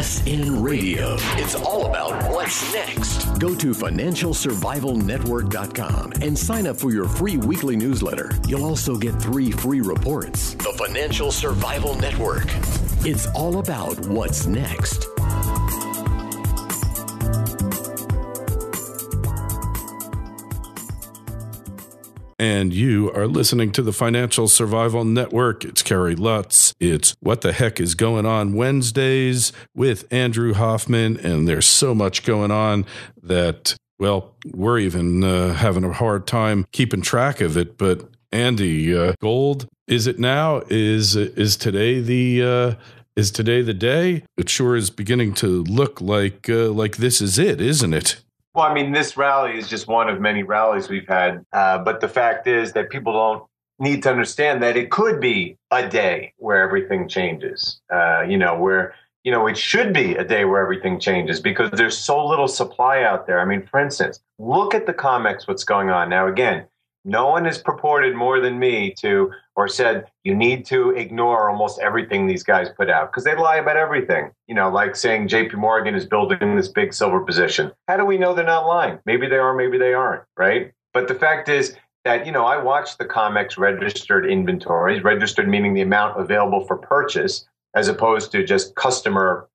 FSN Radio. It's all about what's next. Go to financialsurvivalnetwork.com and sign up for your free weekly newsletter. You'll also get 3 free reports. The Financial Survival Network. It's all about what's next. And you are listening to the Financial Survival Network. It's Kerry Lutz. It's What the Heck is Going On Wednesdays with Andrew Hoffman. And there's so much going on that, well, we're even having a hard time keeping track of it. But Andy, gold, is it now? Is today the day? It sure is beginning to look like this is it, isn't it? Well, I mean, this rally is just one of many rallies we've had. But the fact is that people don't need to understand that it could be a day where everything changes, it should be a day where everything changes because there's so little supply out there. I mean, for instance, look at the Comex, what's going on. Now, again, no one has purported more than me or said you need to ignore almost everything these guys put out because they lie about everything. Like saying JP Morgan is building this big silver position. How do we know they're not lying? Maybe they are, maybe they aren't, right? But the fact is that, I watched the Comex registered inventories, registered meaning the amount available for purchase, as opposed to just customer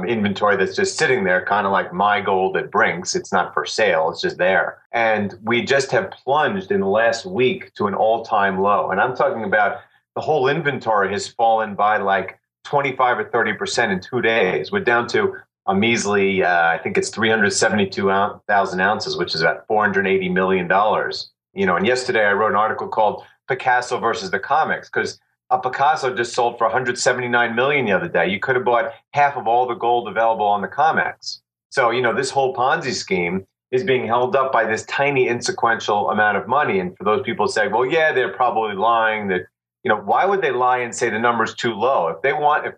inventory that's just sitting there, kind of like my gold at Brinks. It's not for sale. It's just there. And we just have plunged in the last week to an all-time low. And I'm talking about the whole inventory has fallen by like 25 or 30% in 2 days. We're down to a measly, I think it's 372,000 ounces, which is about $480 million. And yesterday I wrote an article called Picasso versus the Comex because a Picasso just sold for $179 million the other day. You could have bought half of all the gold available on the Comex. So, this whole Ponzi scheme is being held up by this tiny insequential amount of money. And for those people who say, well, yeah, they're probably lying. That, why would they lie and say the number's too low? If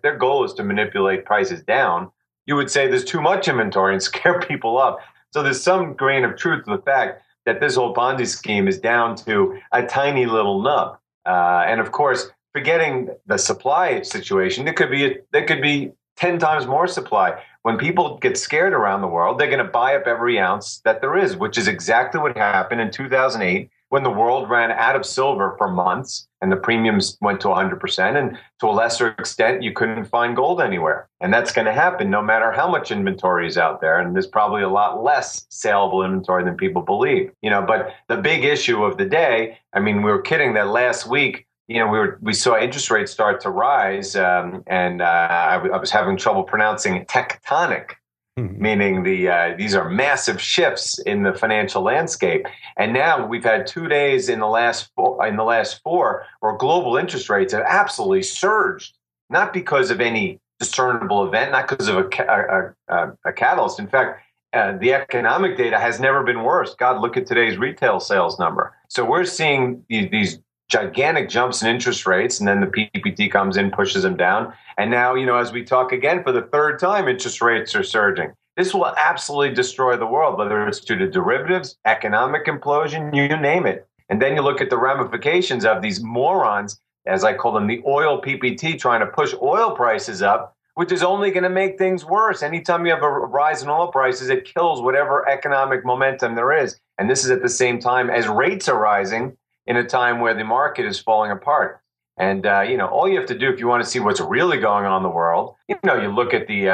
their goal is to manipulate prices down, you would say there's too much inventory and scare people up. So there's some grain of truth to the fact that this whole Ponzi scheme is down to a tiny little nub. And of course, forgetting the supply situation, there could be 10 times more supply. When people get scared around the world, they're going to buy up every ounce that there is, which is exactly what happened in 2008 when the world ran out of silver for months and the premiums went to 100%. And to a lesser extent, you couldn't find gold anywhere. And that's going to happen no matter how much inventory is out there. And there's probably a lot less saleable inventory than people believe. But the big issue of the day, I mean, we were kidding that last week, we saw interest rates start to rise, and I was having trouble pronouncing tectonic, meaning these are massive shifts in the financial landscape. And now we've had 2 days in the last four where global interest rates have absolutely surged, not because of any discernible event, not because of a catalyst. In fact, the economic data has never been worse. God, look at today's retail sales number. So we're seeing these gigantic jumps in interest rates, and then the PPT comes in, pushes them down. And now, as we talk again for the third time, interest rates are surging. This will absolutely destroy the world, whether it's due to derivatives, economic implosion, you name it. And then you look at the ramifications of these morons, as I call them, the oil PPT, trying to push oil prices up, which is only going to make things worse. Anytime you have a rise in oil prices, it kills whatever economic momentum there is. And this is at the same time as rates are rising, in a time where the market is falling apart. And, all you have to do if you want to see what's really going on in the world, you look at the,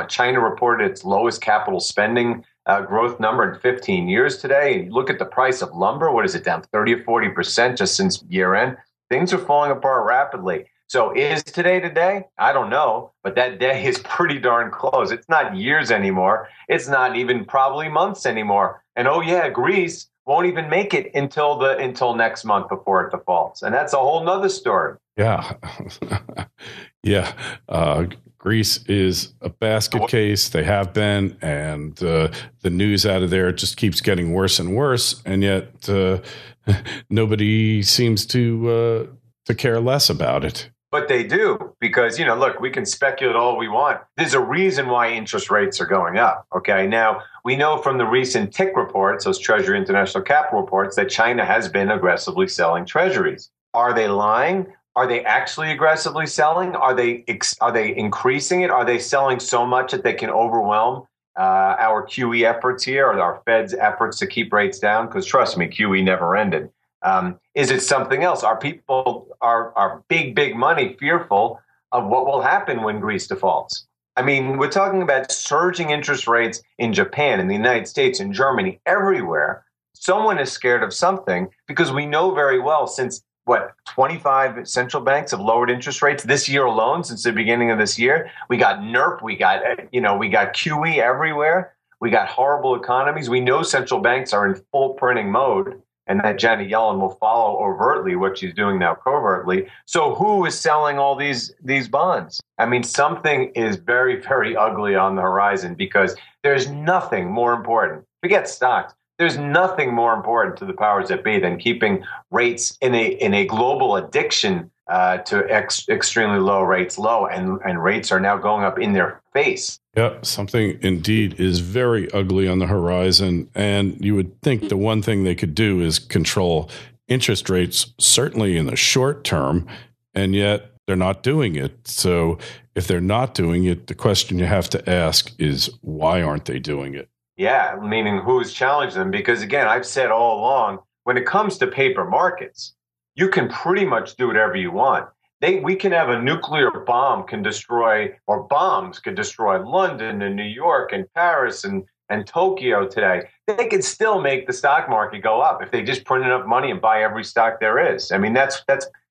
China reported its lowest capital spending growth number in 15 years today. And you look at the price of lumber, what is it, down 30 or 40% just since year end? Things are falling apart rapidly. So is today? I don't know, but that day is pretty darn close. It's not years anymore. It's not even probably months anymore. And Greece won't even make it until next month before it defaults. And that's a whole nother story. Yeah. Yeah. Greece is a basket case. They have been, and the news out of there just keeps getting worse and worse. And yet nobody seems to care less about it. But they do, because, look, we can speculate all we want. There's a reason why interest rates are going up. Okay. Now, we know from the recent TIC reports, those Treasury International Capital reports, that China has been aggressively selling treasuries. Are they lying? Are they actually aggressively selling? Are they increasing it? Are they selling so much that they can overwhelm our QE efforts here, or our Fed's efforts to keep rates down? Because trust me, QE never ended. Is it something else? Are people, are big money fearful of what will happen when Greece defaults? I mean, we're talking about surging interest rates in Japan, in the United States, in Germany, everywhere. Someone is scared of something, because we know very well, since 25 central banks have lowered interest rates this year alone, since the beginning of this year. We got NERP, we got QE everywhere. We got horrible economies. We know central banks are in full printing mode, and that Janet Yellen will follow overtly what she's doing now covertly. So who is selling all these bonds? I mean, something is very, very ugly on the horizon, because there's nothing more important. Forget stocks. There's nothing more important to the powers that be than keeping rates in a global addiction to extremely low rates low, and rates are now going up in their face. Yeah, something indeed is very ugly on the horizon, and you would think the one thing they could do is control interest rates, certainly in the short term, and yet they're not doing it. So if they're not doing it, the question you have to ask is, why aren't they doing it? Yeah, meaning who's challenged them? Because again, I've said all along, when it comes to paper markets, you can pretty much do whatever you want. We can have a nuclear bomb can destroy, or bombs could destroy London and New York and Paris and Tokyo today. They could still make the stock market go up if they just print enough money and buy every stock there is. I mean, that's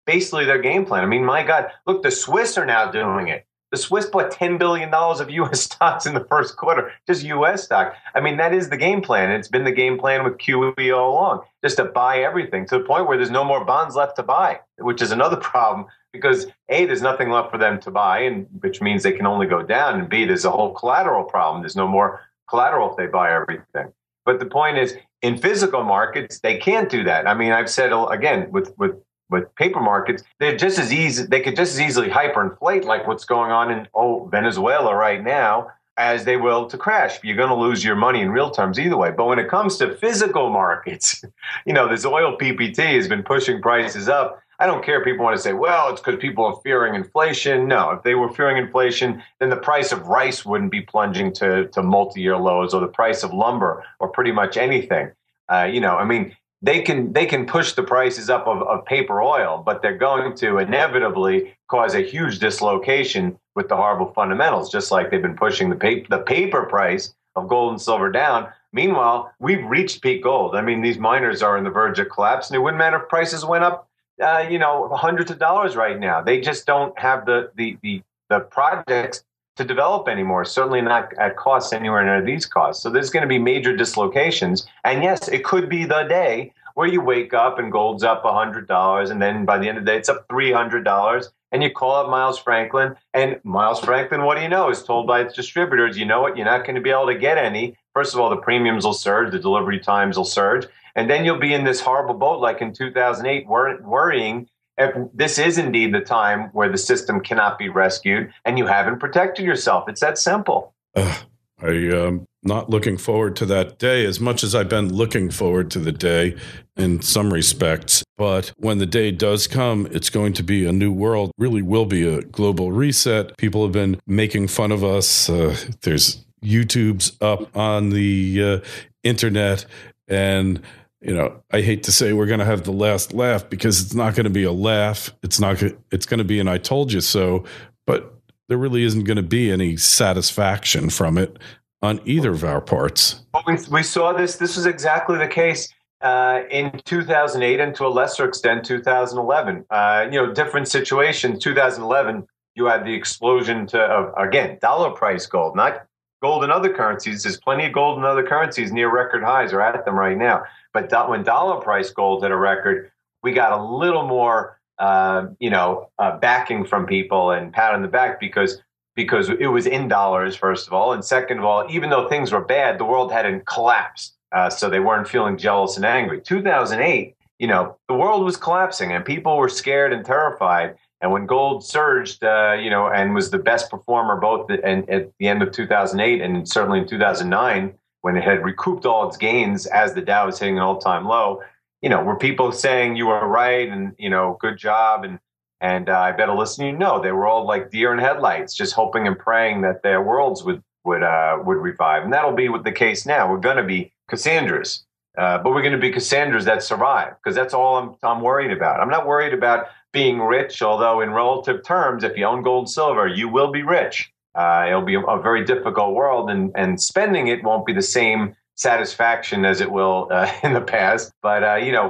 basically their game plan. I mean, my God, look, the Swiss are now doing it. The Swiss bought $10 billion of U.S. stocks in the first quarter, just U.S. stock. I mean, that is the game plan. It's been the game plan with QE all along, just to buy everything, to the point where there's no more bonds left to buy, which is another problem, because A, there's nothing left for them to buy, and which means they can only go down, and B, there's a whole collateral problem. There's no more collateral if they buy everything. But the point is, in physical markets, they can't do that. I mean, I've said, again, with paper markets, they're just as easy. They could just as easily hyperinflate, like what's going on in Venezuela right now, as they will to crash. You're going to lose your money in real terms either way. But when it comes to physical markets, this oil PPT has been pushing prices up. I don't care if people want to say, well, it's because people are fearing inflation. No, if they were fearing inflation, then the price of rice wouldn't be plunging to multi-year lows, or the price of lumber, or pretty much anything. They can push the prices up of paper oil, but they're going to inevitably cause a huge dislocation with the horrible fundamentals, just like they've been pushing the paper price of gold and silver down. Meanwhile, we've reached peak gold. I mean, these miners are on the verge of collapse, and it wouldn't matter if prices went up, hundreds of dollars right now. They just don't have the projects to develop anymore, certainly not at costs anywhere near these costs. So there's going to be major dislocations. And yes, it could be the day where you wake up and gold's up $100, and then by the end of the day, it's up $300, and you call up Miles Franklin, and Miles Franklin, what do you know, is told by its distributors, you know what, you're not going to be able to get any. First of all, the premiums will surge, the delivery times will surge, and then you'll be in this horrible boat like in 2008, worrying if this is indeed the time where the system cannot be rescued and you haven't protected yourself. It's that simple. I'm not looking forward to that day as much as I've been looking forward to the day in some respects. But when the day does come, it's going to be a new world, really will be a global reset. People have been making fun of us. There's YouTube's up on the internet, and I hate to say we're going to have the last laugh, because it's not going to be a laugh. It's going to be an I told you so, but there really isn't going to be any satisfaction from it on either of our parts. We saw this. This was exactly the case in 2008, and to a lesser extent, 2011. Different situation. 2011, you had the explosion again, dollar price gold, not gold and other currencies. There's plenty of gold and other currencies near record highs, or at them right now. But when dollar price gold hit a record, we got a little more, backing from people and pat on the back, because it was in dollars, first of all. And second of all, even though things were bad, the world hadn't collapsed. So they weren't feeling jealous and angry. 2008, the world was collapsing and people were scared and terrified. And when gold surged, and was the best performer both at the end of 2008 and certainly in 2009, when it had recouped all its gains as the Dow was hitting an all-time low, were people saying you were right and, good job. And And I bet a listener, they were all like deer in headlights, just hoping and praying that their worlds would revive. And that'll be the case now. We're going to be Cassandras, but we're going to be Cassandras that survive, because that's all I'm worried about. I'm not worried about being rich, although in relative terms, if you own gold and silver, you will be rich. It'll be a very difficult world, and spending it won't be the same satisfaction as it will in the past. But,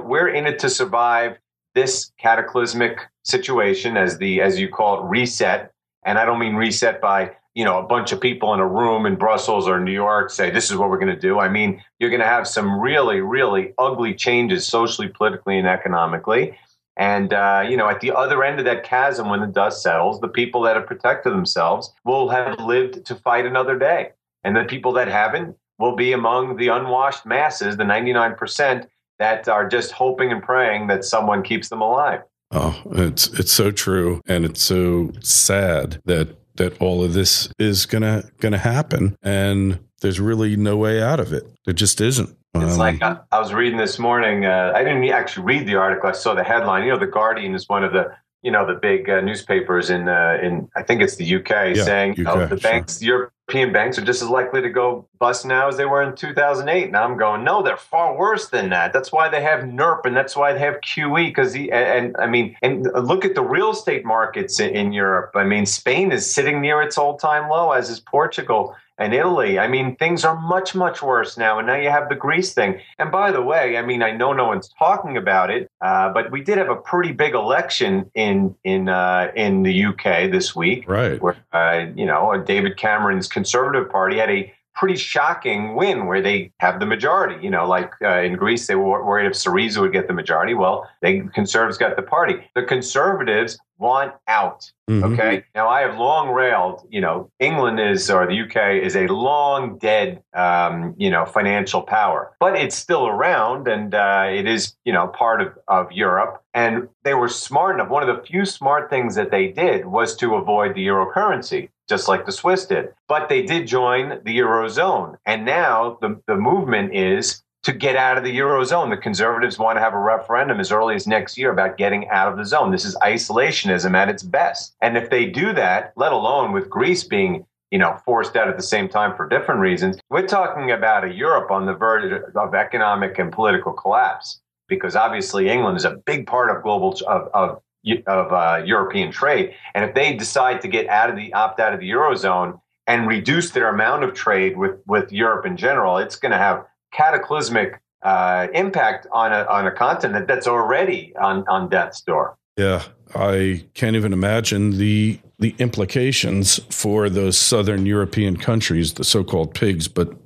we're in it to survive this cataclysmic situation, as you call it, reset. And I don't mean reset by, a bunch of people in a room in Brussels or New York say, this is what we're going to do. I mean, you're going to have some really, really ugly changes socially, politically, and economically. And, at the other end of that chasm, when the dust settles, the people that have protected themselves will have lived to fight another day. And the people that haven't will be among the unwashed masses, the 99% that are just hoping and praying that someone keeps them alive. Oh, it's so true. And it's so sad that all of this is gonna happen, and there's really no way out of it. There just isn't. It's like I was reading this morning. I didn't actually read the article. I saw the headline. The Guardian is one of the the big newspapers in I think it's the UK, saying the banks, the European banks, are just as likely to go bust now as they were in 2008. And I'm going, no, they're far worse than that. That's why they have NERP, and that's why they have QE. Because and look at the real estate markets in Europe. I mean, Spain is sitting near its all-time low, as is Portugal and Italy. I mean, things are much, much worse now. And now you have the Greece thing. And by the way, I mean, I know no one's talking about it, but we did have a pretty big election in the UK this week. Right. Where, David Cameron's Conservative Party had a pretty shocking win where they have the majority. In Greece, they were worried if Syriza would get the majority. Well, the Conservatives got the party. The Conservatives want out. Mm-hmm. Okay. Now, I have long railed, England or the UK is a long dead, financial power, but it's still around, and it is, part of Europe. And they were smart enough. One of the few smart things that they did was to avoid the euro currency, just like the Swiss did. But they did join the Eurozone. And now the movement is to get out of the Eurozone. The Conservatives want to have a referendum as early as next year about getting out of the zone. This is isolationism at its best. And if they do that, let alone with Greece being forced out at the same time for different reasons, we're talking about a Europe on the verge of economic and political collapse, because obviously England is a big part of global of European trade. And if they decide to opt out of the Eurozone and reduce their amount of trade with Europe in general, it's going to have cataclysmic impact on a continent that's already on death's door. Yeah, I can't even imagine the implications for those southern European countries, the so-called pigs, but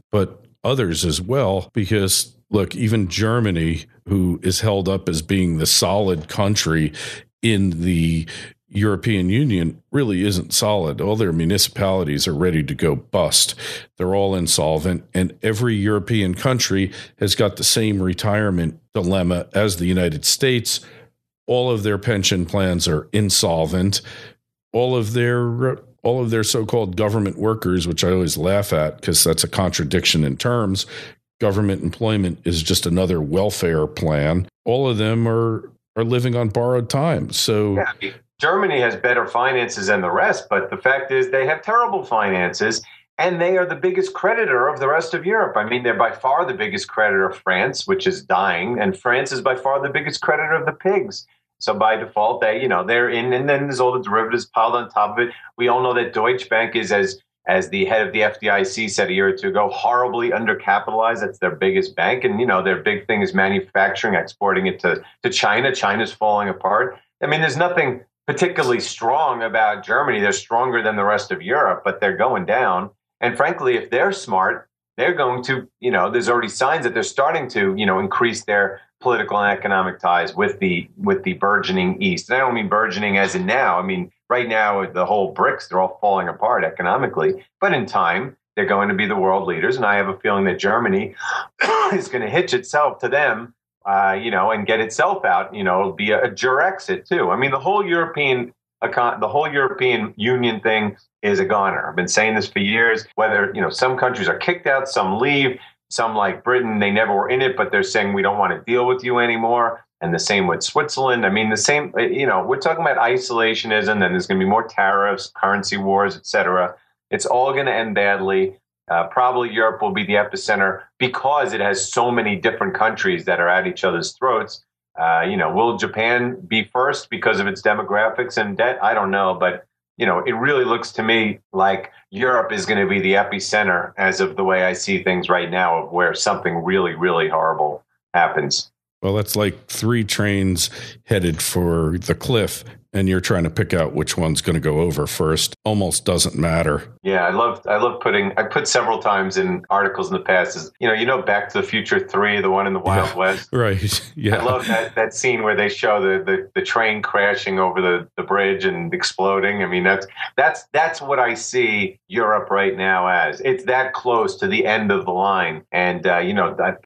others as well, because look, even Germany, who is held up as being the solid country in the European Union, really isn't solid. All their municipalities are ready to go bust. They're all insolvent, and every European country has got the same retirement dilemma as the United States. All of their pension plans are insolvent. All of their so-called government workers, which I always laugh at because that's a contradiction in terms. Government employment is just another welfare plan. All of them are living on borrowed time. So yeah, Germany has better finances than the rest, but the fact is they have terrible finances, and they are the biggest creditor of the rest of Europe. I mean, they're by far the biggest creditor of France, which is dying, and France is by far the biggest creditor of the pigs. So by default, they're in, and then there's all the derivatives piled on top of it. We all know that Deutsche Bank is, as the head of the FDIC said a year or two ago, horribly undercapitalized. That's their biggest bank. And, their big thing is manufacturing, exporting it to China. China's falling apart. I mean, there's nothing particularly strong about Germany. They're stronger than the rest of Europe, but they're going down. And frankly, if they're smart, they're going to, there's already signs that they're starting to, increase their political and economic ties with the burgeoning East. And I don't mean burgeoning as in now. I mean, right now, the whole BRICS, they're all falling apart economically. But in time, they're going to be the world leaders. And I have a feeling that Germany is going to hitch itself to them, and get itself out. It'll be a Grexit too. I mean, the whole European Union thing is a goner. I've been saying this for years. Whether some countries are kicked out, some leave, some like Britain, they never were in it, but they're saying we don't want to deal with you anymore. and the same with Switzerland. I mean, the same, we're talking about isolationism, and there's going to be more tariffs, currency wars, et cetera. It's all going to end badly. Probably Europe will be the epicenter because it has so many different countries that are at each other's throats. Will Japan be first because of its demographics and debt? I don't know, but it really looks to me like Europe is going to be the epicenter as of the way I see things right now of where something really, really horrible happens. Well, that's like 3 trains headed for the cliff, and you're trying to pick out which one's going to go over first. Almost doesn't matter. Yeah, I put several times in articles in the past, Back to the Future 3, the one in the Wild West. Right. Yeah. I love that scene where they show the train crashing over the bridge and exploding. I mean, that's what I see Europe right now as. It's that close to the end of the line. And,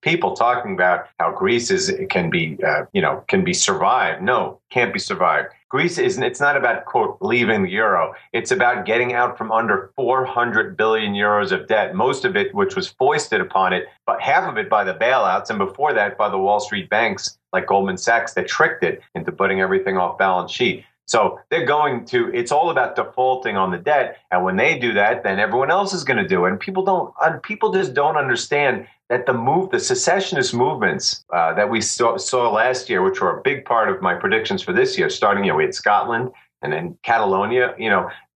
people talking about how Greece can be survived. No, can't be survived. Greece it's not about, quote, leaving the euro. It's about getting out from under 400 billion euros of debt, most of it which was foisted upon it, but half of it by the bailouts, and before that by the Wall Street banks like Goldman Sachs that tricked it into putting everything off balance sheet. So it's all about defaulting on the debt. And when they do that, then everyone else is going to do it. And people just don't understand that the secessionist movements that we saw last year, which were a big part of my predictions for this year, starting, we had Scotland and then Catalonia,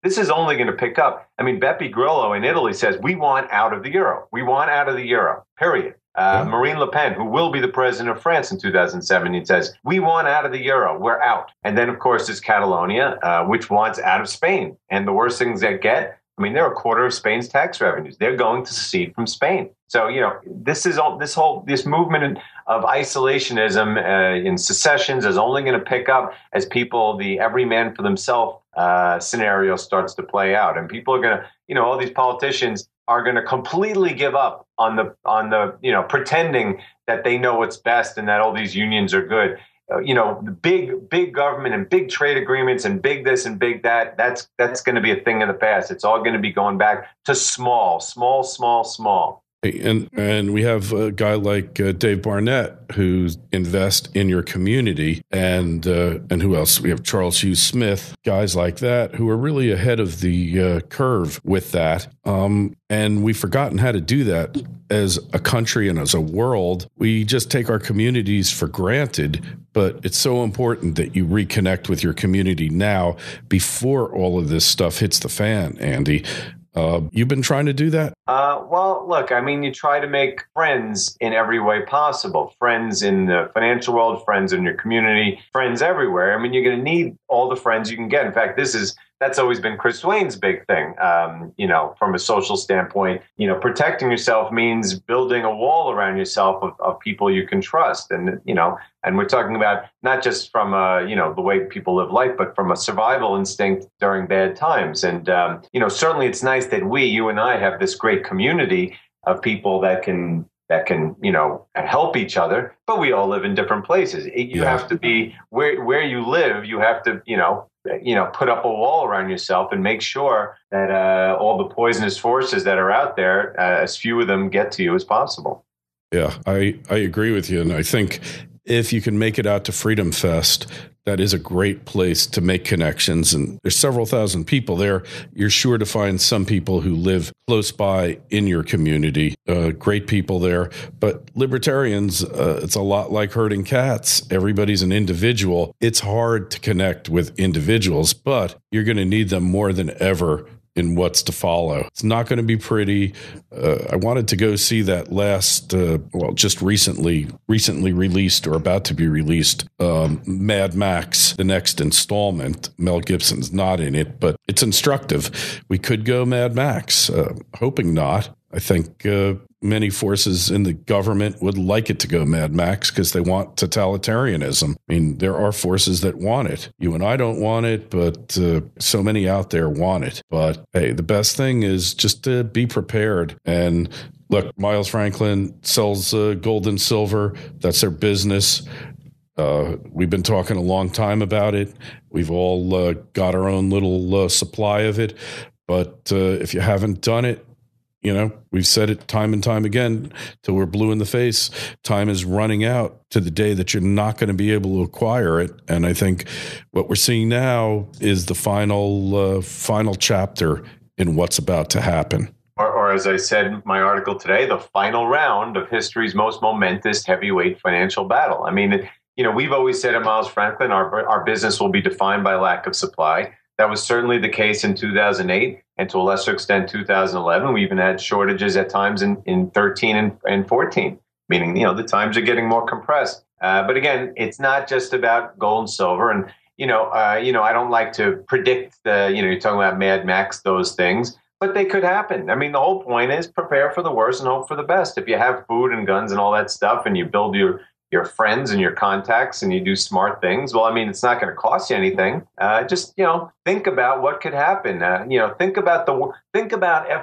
this is only going to pick up. I mean, Beppe Grillo in Italy says, we want out of the euro. We want out of the euro, period. Marine Le Pen, who will be the president of France in 2017, says, we want out of the euro. We're out. And then, of course, there's Catalonia, which wants out of Spain. And the worst things they get, they're a quarter of Spain's tax revenues. They're going to secede from Spain. So, this movement of isolationism in secessions is only going to pick up as the every man for themselves scenario starts to play out. And people are going to, all these politicians are going to completely give up on the pretending that they know what's best and that all these unions are good. Big government and big trade agreements and big this and big that, that's going to be a thing of the past. It's all going to be going back to small. And we have a guy like Dave Barnett who invests in your community, and who else? We have Charles Hughes Smith, guys like that who are really ahead of the curve with that. And we've forgotten how to do that as a country and as a world. We just take our communities for granted, but it's so important that you reconnect with your community now before all of this stuff hits the fan, Andy. You've been trying to do that? Well, look, you try to make friends in every way possible. Friends in the financial world, friends in your community, friends everywhere. You're going to need all the friends you can get. In fact, that's always been Chris Swain's big thing. From a social standpoint, protecting yourself means building a wall around yourself of people you can trust. And we're talking about not just from the way people live life, but from a survival instinct during bad times. And certainly it's nice that you and I have this great community of people that can help each other. But we all live in different places. You have to be where you live. You have to put up a wall around yourself and make sure that all the poisonous forces that are out there, as few of them get to you as possible. Yeah, I agree with you. And I think if you can make it out to Freedom Fest, that is a great place to make connections. And there's several thousand people there. You're sure to find some people who live close by in your community, great people there. But libertarians, it's a lot like herding cats. Everybody's an individual. It's hard to connect with individuals, but you're going to need them more than ever in what's to follow. It's not going to be pretty. I wanted to go see that last, just recently released or about to be released, Mad Max, the next installment. Mel Gibson's not in it, but it's instructive. We could go Mad Max, hoping not. I think many forces in the government would like it to go Mad Max because they want totalitarianism. There are forces that want it. You and I don't want it, but so many out there want it. But hey, the best thing is just to be prepared. And look, Miles Franklin sells gold and silver. That's their business. We've been talking a long time about it. We've all got our own little supply of it. But if you haven't done it, we've said it time and time again till we're blue in the face. Time is running out to the day that you're not going to be able to acquire it. And I think what we're seeing now is the final chapter in what's about to happen. Or as I said in my article today, the final round of history's most momentous heavyweight financial battle. I mean, we've always said at Miles Franklin, our business will be defined by lack of supply. That was certainly the case in 2008 and to a lesser extent 2011. We even had shortages at times in 13 and 14, meaning, the times are getting more compressed. But again, it's not just about gold and silver. And, I don't like to predict you're talking about Mad Max, those things. But they could happen. I mean, the whole point is prepare for the worst and hope for the best. If you have food and guns and all that stuff and you build your friends and your contacts and you do smart things, well, I mean, it's not going to cost you anything. Just, think about what could happen. Think about,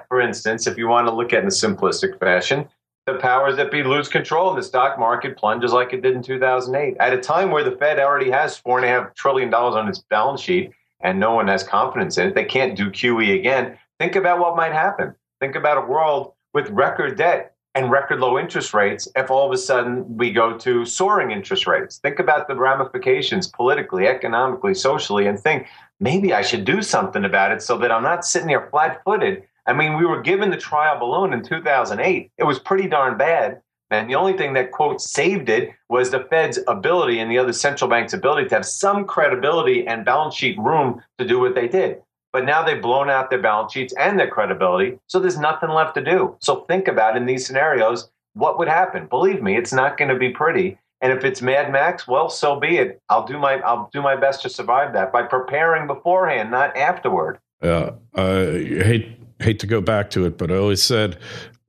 for instance, if you want to look at it in a simplistic fashion, the powers that be lose control and the stock market plunges like it did in 2008 at a time where the Fed already has $4.5 trillion on its balance sheet and no one has confidence in it. They can't do QE again. Think about what might happen. Think about a world with record debt and record low interest rates if all of a sudden we go to soaring interest rates. Think about the ramifications politically, economically, socially, and think, maybe I should do something about it so that I'm not sitting here flat-footed. I mean, we were given the trial balloon in 2008. It was pretty darn bad. And the only thing that, quote, saved it was the Fed's ability and the other central bank's ability to have some credibility and balance sheet room to do what they did. But now they've blown out their balance sheets and their credibility, so there's nothing left to do. So think about in these scenarios, what would happen? Believe me, it's not going to be pretty. And if it's Mad Max, well, so be it. I'll do my best to survive that by preparing beforehand, not afterward. I hate to go back to it, but I always said,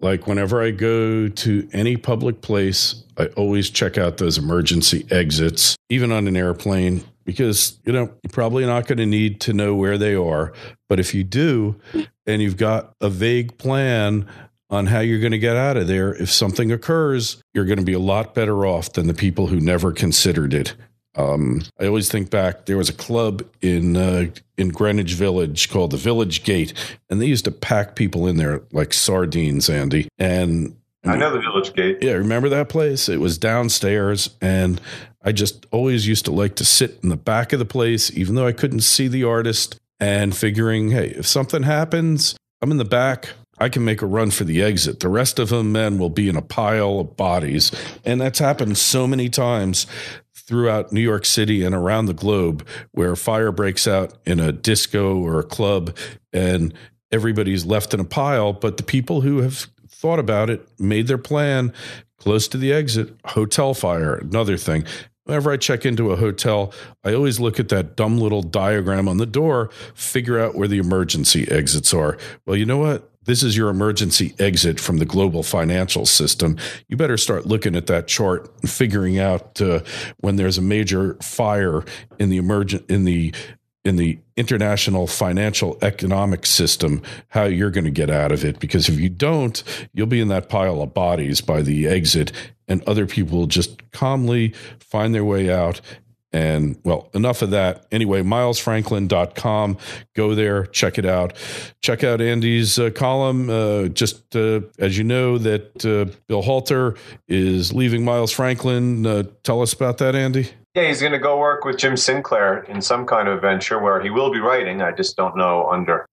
like, whenever I go to any public place, I always check out those emergency exits, even on an airplane. Because, you're probably not going to need to know where they are. But if you do, and you've got a vague plan on how you're going to get out of there, if something occurs, you're going to be a lot better off than the people who never considered it. I always think back, there was a club in Greenwich Village called the Village Gate, and they used to pack people in there like sardines, Andy. And I know the Village Gate. Yeah, remember that place? It was downstairs, and I just always used to like to sit in the back of the place, even though I couldn't see the artist, and figuring, hey, if something happens, I'm in the back. I can make a run for the exit. The rest of them, men, will be in a pile of bodies. And that's happened so many times throughout New York City and around the globe, where fire breaks out in a disco or a club and everybody's left in a pile. But the people who have thought about it, made their plan close to the exit. Hotel fire, another thing. Whenever I check into a hotel, I always look at that dumb little diagram on the door, figure out where the emergency exits are. Well, you know what? This is your emergency exit from the global financial system. You better start looking at that chart and figuring out when there's a major fire in the international financial economic system, how you're going to get out of it. Because if you don't, you'll be in that pile of bodies by the exit, and other people will just calmly find their way out. And, well, enough of that. Anyway, milesfranklin.com. Go there, check it out. Check out Andy's column. As you know, that Bill Halter is leaving Miles Franklin. Tell us about that, Andy. Yeah, he's going to go work with Jim Sinclair in some kind of venture where he will be writing. I just don't know under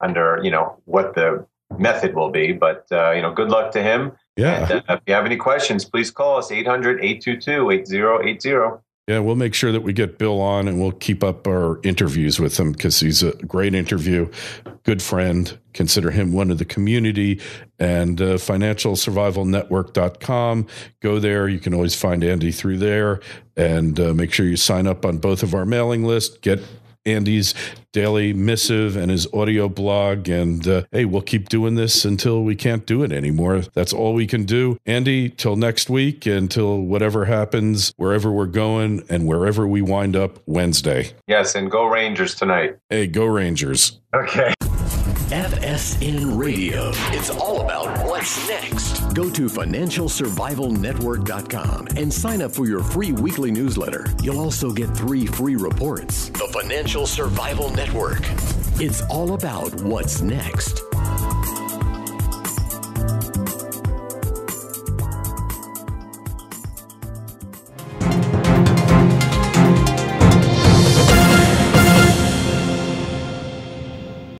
what the method will be. But, good luck to him. Yeah. And if you have any questions, please call us 800-822-8080. Yeah, we'll make sure that we get Bill on, and we'll keep up our interviews with him because he's a great interview, good friend. Consider him one of the community. And financialsurvivalnetwork.com. Go there. You can always find Andy through there. And make sure you sign up on both of our mailing lists. Get Andy's daily missive and his audio blog. And hey, we'll keep doing this until we can't do it anymore. That's all we can do. Andy, till next week, until whatever happens, wherever we're going and wherever we wind up Wednesday. Yes, and go Rangers tonight. Hey, go Rangers. Okay. FSN Radio. It's all about what's next. Go to financialsurvivalnetwork.com and sign up for your free weekly newsletter. You'll also get 3 free reports. The Financial Survival Network. It's all about what's next.